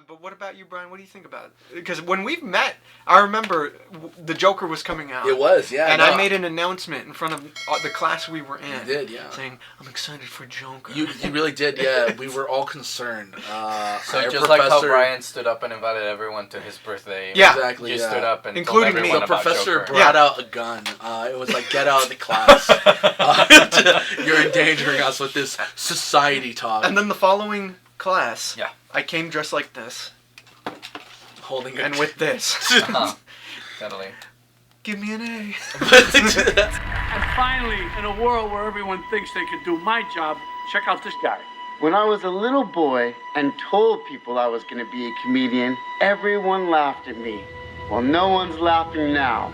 But what about you, Brian? What do you think about it? Because when we've met, I remember the Joker was coming out. It was, yeah. And I made an announcement in front of the class we were in. You did, yeah. Saying, I'm excited for Joker. You really did, yeah. We were all concerned. So just like how Brian stood up and invited everyone to his birthday. Yeah. Exactly, You stood up and including told me. everyone The about professor Joker. brought out a gun. It was like, get out of the class. You're endangering us with this society talk. And then the following class, Yeah. I came dressed like this. Holding And with this. Totally. Give me an A. And finally, in a world where everyone thinks they can do my job, check out this guy. When I was a little boy and told people I was going to be a comedian, everyone laughed at me. Well, no one's laughing now.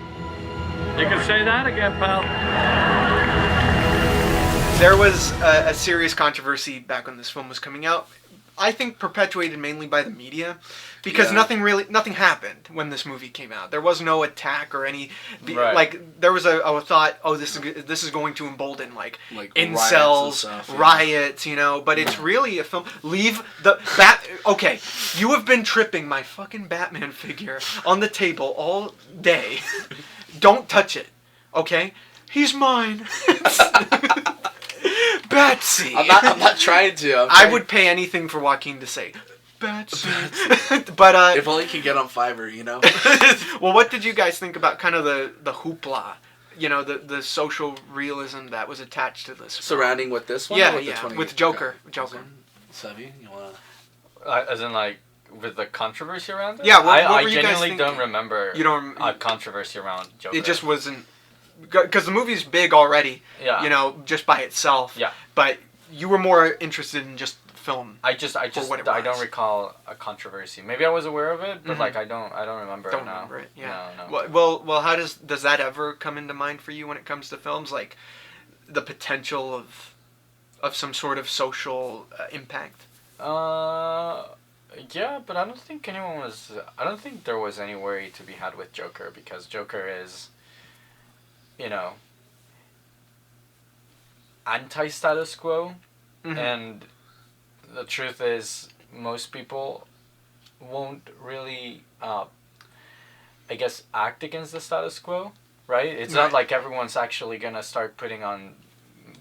You can say that again, pal. There was a serious controversy back when this film was coming out. I think perpetuated mainly by the media, because nothing happened when this movie came out. There was no attack or any like there was a thought, oh, this is going to embolden like incels, riots, you know. But it's really a film. Leave the Okay, you have been tripping my fucking Batman figure on the table all day. Don't touch it, okay? He's mine. Batsy. I'm not trying to. I would pay anything for Joaquin to say Batsy. But if only he could get on Fiverr, you know. Well, what did you guys think about kind of the hoopla? You know, the social realism that was attached to this surrounding with this one. Yeah, with with Joker. Sevi, you wanna? As in, like, with the controversy around it? Yeah, what I were you guys genuinely thinking? don't remember a controversy around Joker. It just wasn't... Because the movie's big already, you know, just by itself. Yeah. But you were more interested in just film. I don't recall a controversy. Maybe I was aware of it, but like I don't remember it now. Remember it. Yeah. No. Well, how does that ever come into mind for you when it comes to films, like the potential of some sort of social impact? Yeah, but I don't think I don't think there was any worry to be had with Joker, because Joker is, you know, anti-status quo, and the truth is most people won't really, I guess, act against the status quo, right? It's not like everyone's actually gonna start putting on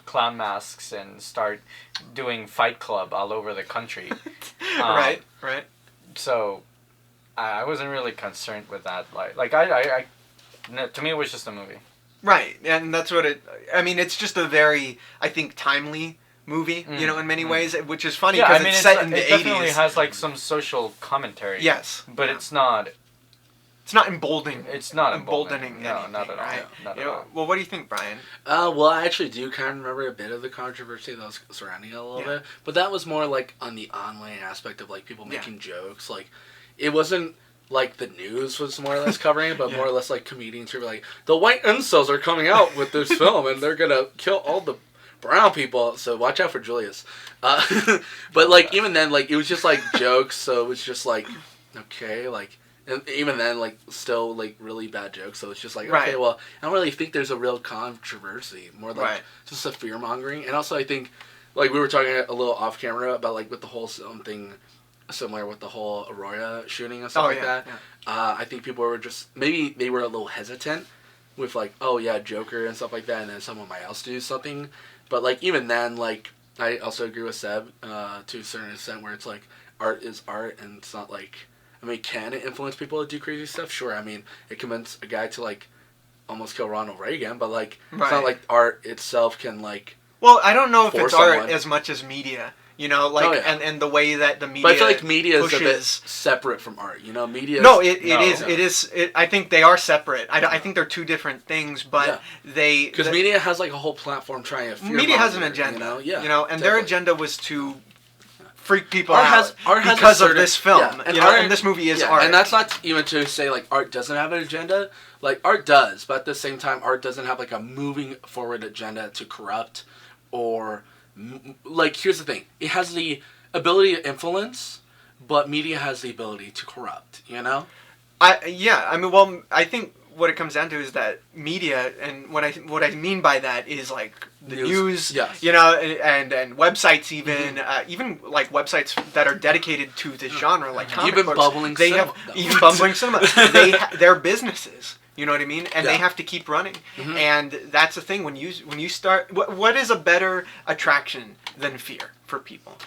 clown masks and start doing Fight Club all over the country. Right. So, I wasn't really concerned with that. To me, it was just a movie. Right, and that's what it's just a very, I think, timely movie, you know, in many ways, which is funny because it's set in the 80s. It definitely has, like, some social commentary. Yes. But it's not... It's not emboldening. It's not emboldening. No, anything, not at all. Right? Not at all. Well, what do you think, Brian? Well, I actually do kind of remember a bit of the controversy that was surrounding it a little bit. But that was more, like, on the online aspect of, like, people making jokes. Like, it wasn't... like the news was more or less covering it, but more or less like comedians who were like, the white incels are coming out with this film and they're gonna kill all the brown people, so watch out for Julius. But like even then, like it was just like jokes, so it was just like okay, like, and even then, like still like really bad jokes, so it's just like okay, well I don't really think there's a real controversy, more like just a fear mongering. And also I think like we were talking a little off camera about like with the whole something similar with the whole Aurora shooting and stuff like that. Yeah. I think people were just, maybe they were a little hesitant with like, oh yeah, Joker and stuff like that, and then someone might else do something. But like even then, like I also agree with Seb to a certain extent where it's like art is art, and it's not like, I mean, can it influence people to do crazy stuff? Sure. I mean, it convinced a guy to like almost kill Ronald Reagan, but like it's not like art itself can like. Well, I don't know if it's art as much as media. You know, like, and the way that the media. But I feel like media pushes... is a bit separate from art. You know, media. No, it is. I think they are separate. I think they're two different things, but they. Because media has like a whole platform trying to. Media has an agenda. You know, and definitely. Their agenda was to freak people out because of this film. Yeah, and, and this movie is art. And that's not even to say like art doesn't have an agenda. Like art does, but at the same time, art doesn't have like a moving forward agenda to corrupt or. Like, here's the thing. It has the ability to influence, but media has the ability to corrupt, you know? I think what it comes down to is that media, and what I mean by that is like the news, yes. you know, and websites even, even like websites that are dedicated to this genre, like comic even books. Bubbling They Cinema. have even Bubbling Cinema. They're businesses. You know what I mean? And they have to keep running. And that's the thing when you start. What is a better attraction than fear for people?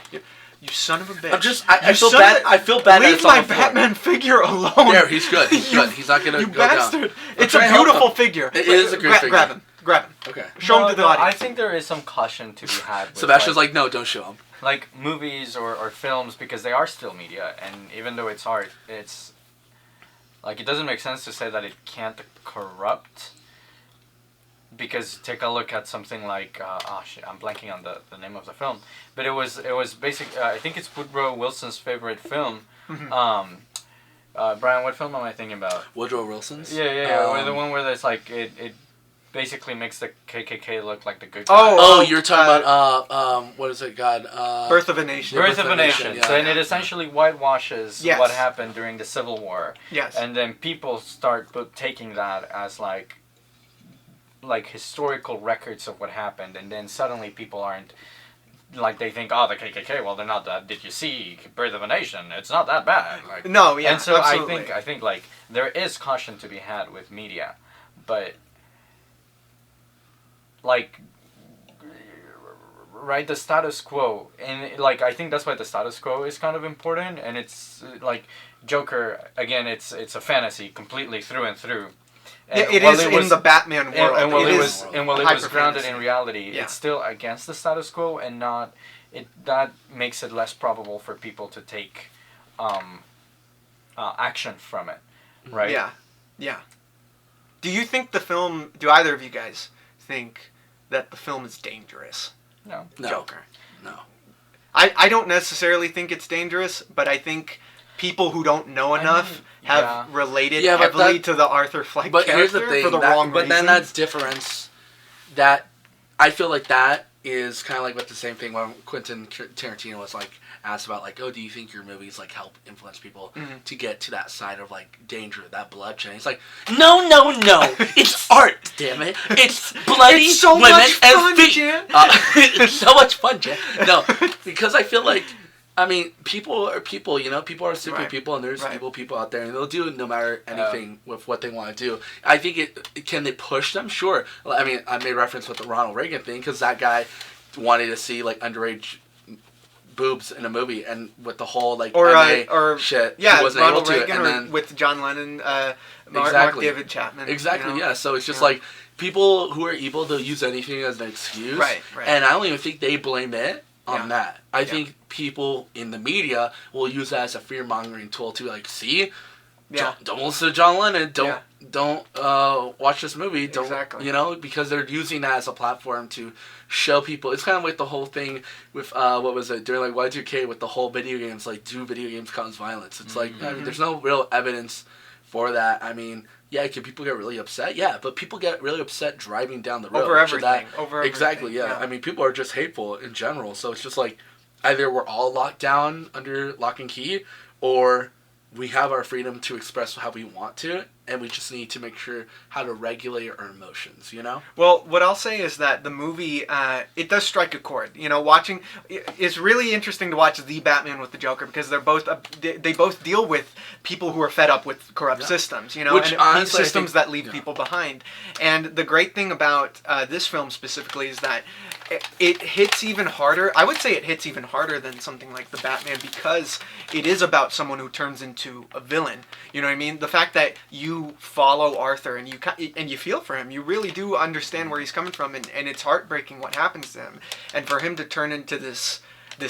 You son of a bitch! I feel bad. I feel bad. Leave my Batman figure alone. There, he's good. He's good. He's not gonna You go bastard! down. It's a beautiful figure. It is a great figure. Grab him. Okay. Show him to the audience. I think there is some caution to be had. With Sebastian's like, no, don't show him. Like movies or films, because they are still media, and even though it's art, it's like it doesn't make sense to say that it can't corrupt. Because take a look at something like I'm blanking on the name of the film, but it was basically I think it's Woodrow Wilson's favorite film. Brian, what film am I thinking about? Woodrow Wilson's? Yeah. The one where there's like it basically makes the KKK look like the good guys. Oh, you're talking about what is it? God. Birth of a Nation. Birth of a Nation. Yeah. So and it essentially whitewashes what happened during the Civil War. Yes. And then people start taking that as like historical records of what happened, and then suddenly people aren't like they think, oh, the KKK, well, they're not that. Did you see Birth of a Nation? It's not that bad. Like, no, yeah, and so absolutely. I think like there is caution to be had with media, but like right, the status quo, and like I think that's why the status quo is kind of important, and it's like Joker again. It's a fantasy completely through and through. And it is in the Batman world. And while it was grounded in reality, yeah. it's still against the status quo, and not it. That makes it less probable for people to take action from it, right? Yeah. Do you think the film? Do either of you guys think that the film is dangerous? No. Joker. No. I don't necessarily think it's dangerous, but I think people who don't know enough have related heavily to the Arthur Fleck character here's the thing, for the wrong but reason. then that's difference. That I feel like that is kind of like with the same thing when Quentin Tarantino was like asked about like, oh, do you think your movies like help influence people to get to that side of like danger, that bloodshed? He's like, no, it's art, damn it, it's bloody it's so women much fun, and feet. Jan. It's so much fun, Jan. No, because I feel like. I mean, people are people, you know? People are stupid people, and there's evil people out there, and they'll do no matter anything with what they want to do. I think can they push them? Sure. I mean, I made reference with the Ronald Reagan thing, because that guy wanted to see, like, underage boobs in a movie, and with the whole, like, or shit, yeah, he wasn't Ronald able to. Reagan, And then, with John Lennon, Mark David Chapman. Exactly, you know? yeah. So it's just like, people who are evil, they'll use anything as an excuse. Right. And I don't even think they blame it on that. I think people in the media will use that as a fear-mongering tool to like, see, don't listen to John Lennon, don't watch this movie, don't you know, because they're using that as a platform to show people. It's kind of like the whole thing with what was it during like Y2K with the whole video games, like, do video games cause violence? It's like, I mean, there's no real evidence for that. I mean, yeah, can people get really upset? Yeah, but people get really upset driving down the road. Over everything. Exactly, yeah. I mean, people are just hateful in general. So it's just like, either we're all locked down under lock and key, or we have our freedom to express how we want to, and we just need to make sure how to regulate our emotions, you know? Well, what I'll say is that the movie, it does strike a chord. You know, it's really interesting to watch The Batman with the Joker, because they're both, they both deal with people who are fed up with corrupt systems, you know, Which, and honestly, systems that leave people behind. And the great thing about this film specifically is that it hits even harder. I would say it hits even harder than something like The Batman, because it is about someone who turns into a villain. You know what I mean? The fact that you follow Arthur and you feel for him, you really do understand where he's coming from, and it's heartbreaking what happens to him, and for him to turn into this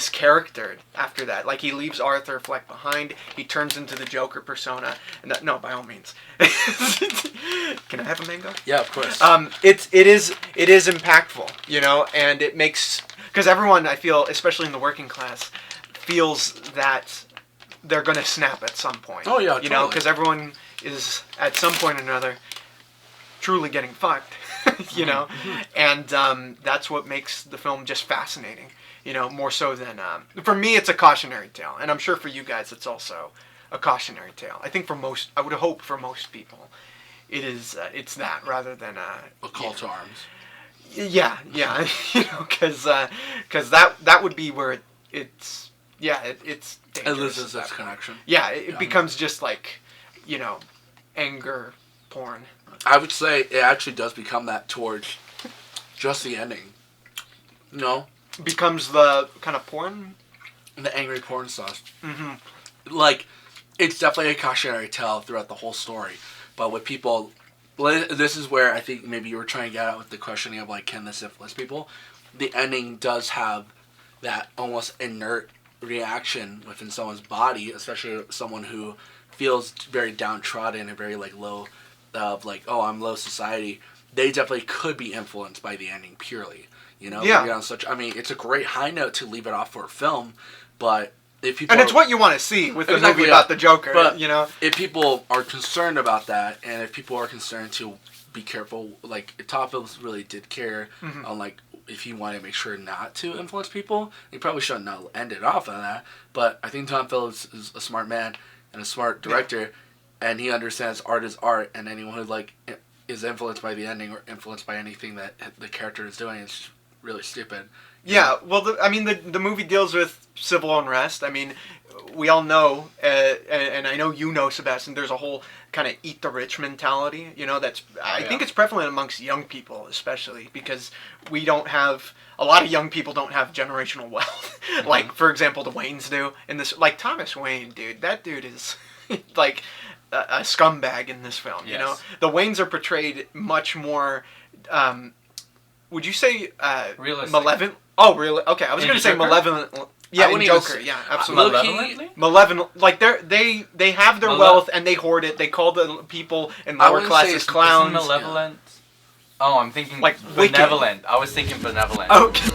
character after that, like, he leaves Arthur Fleck behind, he turns into the Joker persona, and no, by all means. Can I have a mango? Yeah, of course. It is impactful, you know, and it makes, because everyone, I feel, especially in the working class, feels that they're gonna snap at some point. Oh yeah, you know, because everyone is at some point or another truly getting fucked, you know, and that's what makes the film just fascinating, you know, more so than for me it's a cautionary tale, and I'm sure for you guys it's also a cautionary tale. I think I would hope for most people it's that rather than a call to arms. Yeah, because that would be where it's dangerous. It loses its connection. Yeah, it becomes just like, anger porn. I would say it actually does become that towards just the ending. Becomes the kind of porn? The angry porn stuff. Mm-hmm. Like, it's definitely a cautionary tale throughout the whole story. But with people, this is where I think maybe you were trying to get at with the questioning of, like, can this influence people? The ending does have that almost inert reaction within someone's body, especially someone who feels very downtrodden and very, like, low, of, like, oh, I'm low society. They definitely could be influenced by the ending purely. Yeah. It's a great high note to leave it off for a film, but if people... And it's what you want to see with the movie about the Joker, but if people are concerned about that, and if people are concerned to be careful, like, Todd Phillips really did care on, like, if he wanted to make sure not to influence people, he probably shouldn't not end it off on that, but I think Todd Phillips is a smart man and a smart director, and he understands art is art, and anyone who, like, is influenced by the ending or influenced by anything that the character is doing is really stupid. Yeah, well, the movie deals with civil unrest. I mean, we all know, and I know you know, Sebastian, there's a whole kind of eat the rich mentality, I think it's prevalent amongst young people especially, because we don't have, a lot of young people don't have generational wealth. Mm-hmm. Like, for example, the Waynes do. In this, like, Thomas Wayne, dude, that dude is, like, a scumbag in this film, The Waynes are portrayed much more... would you say malevolent? Oh, really? Okay, I was going to say malevolent. Yeah, in Joker. Yeah, absolutely. Malevolent. Like they have their wealth and they hoard it. They call the people in lower classes clowns. Malevolent. Oh, I'm thinking like benevolent. I was thinking benevolent. Okay.